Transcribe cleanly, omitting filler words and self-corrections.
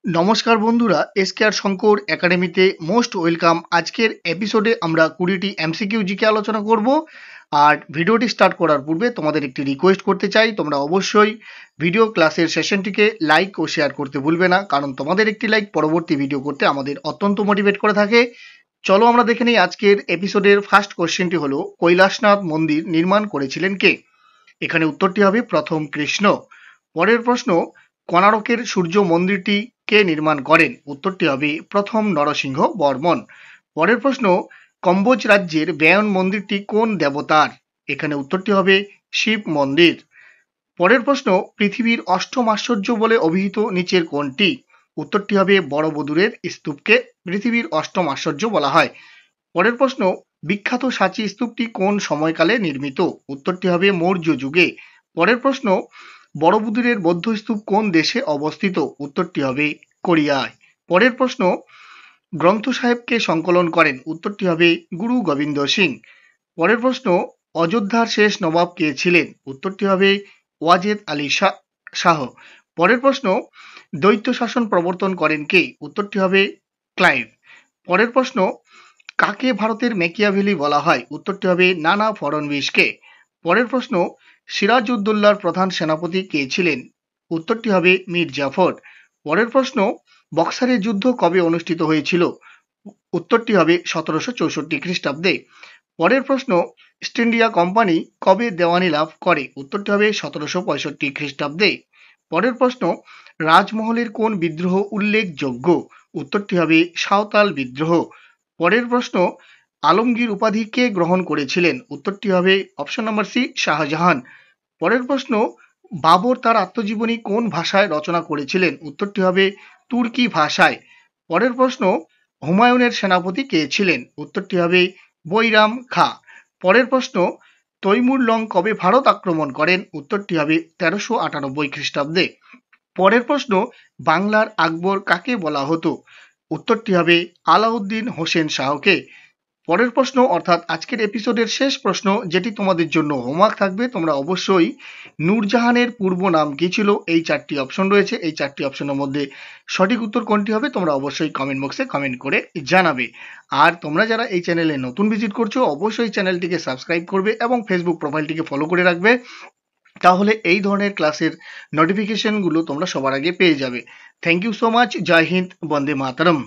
নমস্কার বন্ধুরা, এসকেআর শঙ্কর একাডেমিতে মোস্ট ওয়েলকাম। আজকের এপিসোডে আমরা 20টি এমসিকিউ জিকে আলোচনা করব। আর ভিডিওটি স্টার্ট করার পূর্বে তোমাদের একটি রিকোয়েস্ট করতে চাই, তোমরা অবশ্যই ভিডিও ক্লাসের সেশনটিকে লাইক ও শেয়ার করতে ভুলবে না, কারণ তোমাদের একটি লাইক পরবর্তী ভিডিও করতে আমাদের অত্যন্ত মোটিভেট করে থাকে। চলো আমরা দেখে নিই আজকের এপিসোডের ফার্স্ট কোশ্চেনটি হলো, কৈলাসনাথ মন্দির নির্মাণ করেছিলেন কে? এখানে উত্তরটি হবে প্রথম কৃষ্ণ। পরের প্রশ্ন, কোণারকের সূর্য মন্দিরটি কে নির্মাণ করেন? উত্তরটি হবে প্রথম নরসিংহ বর্মন। পরের প্রশ্ন, কম্বোজ রাজ্যের ব্যায়ন মন্দিরটি কোন দেবতার? এখানে উত্তরটি হবে শিব মন্দির। পরের প্রশ্ন, পৃথিবীর অষ্টম আশ্চর্য বলে অভিহিত নিচের কোনটি? উত্তরটি হবে বড়বুদুরের স্তূপকে পৃথিবীর অষ্টম আশ্চর্য বলা হয়। পরের প্রশ্ন, বিখ্যাত সাঁচি স্তূপটি কোন সময়কালে নির্মিত? উত্তরটি হবে মৌর্য যুগে। পরের প্রশ্ন, বড়বুদুরের বৌদ্ধ স্তূপ কোন দেশে অবস্থিত? উত্তরটি হবে কোরিয়ায়। পরের প্রশ্ন, গ্রন্থ সাহেবকে সংকলন করেন? উত্তরটি হবে গুরু গোবিন্দ সিং। পরের প্রশ্ন, অযোধ্যার শেষ নবাব কে ছিলেন? উত্তরটি হবে ওয়াজেদ আলী শাহ। পরের প্রশ্ন, দ্বৈত শাসন প্রবর্তন করেন কে? উত্তরটি হবে ক্লাইভ। পরের প্রশ্ন, কাকে ভারতের মেকিয়াভেলি বলা হয়? উত্তরটি হবে নানা ফড়নবিশকে। পরের প্রশ্ন, সিরাজউদ্দৌলার প্রধান সেনাপতি কে ছিলেন? উত্তরটি হবে মীর জাফর। পরের প্রশ্ন, বক্সারের যুদ্ধ কবে অনুষ্ঠিত হয়েছিল? উত্তরটি হবে 1764 খ্রিস্টাব্দে। পরের প্রশ্ন, ইস্ট ইন্ডিয়া কোম্পানি কবে দেওয়ানি লাভ করে? উত্তরটি হবে 1765 খ্রিস্টাব্দে। পরের প্রশ্ন, রাজমহলের কোন বিদ্রোহ উল্লেখযোগ্য? উত্তরটি হবে সাঁওতাল বিদ্রোহ। পরের প্রশ্ন, আলমগীর উপাধি কে গ্রহণ করেছিলেন? উত্তরটি হবে অপশন নাম্বার সি, শাহজাহান। পরের প্রশ্ন, বাবর তার আত্মজীবনী কোন ভাষায় রচনা করেছিলেন? উত্তরটি হবে তুর্কি ভাষায়। পরের প্রশ্ন, হুমায়ুনের সেনাপতি কে ছিলেন? উত্তরটি হবে বৈরাম খাঁ। পরের প্রশ্ন, তৈমুর লং কবে ভারত আক্রমণ করেন? উত্তরটি হবে 1398 খ্রিস্টাব্দে। পরের প্রশ্ন, বাংলার আকবর কাকে বলা হতো? উত্তরটি হবে আলাউদ্দিন হোসেন শাহকে। পরের প্রশ্ন, অর্থাৎ আজকের এপিসোডের শেষ প্রশ্ন, যেটি তোমাদের জন্য হোমওয়ার্ক থাকবে, তোমরা অবশ্যই নূরজাহানের পূর্ব নাম কি ছিল? এই চারটি অপশন রয়েছে, এই চারটি অপশনের মধ্যে সঠিক উত্তর কোনটি হবে তোমরা অবশ্যই কমেন্ট বক্সে কমেন্ট করে জানাবে। আর তোমরা যারা এই চ্যানেলে নতুন ভিজিট করছো, অবশ্যই চ্যানেলটিকে সাবস্ক্রাইব করবে এবং ফেসবুক প্রোফাইলটিকে ফলো করে রাখবে, তাহলে এই ধরনের ক্লাসের নোটিফিকেশনগুলো তোমরা সবার আগে পেয়ে যাবে। Thank you so much. জয় হিন্দ, বন্দে মাতরম।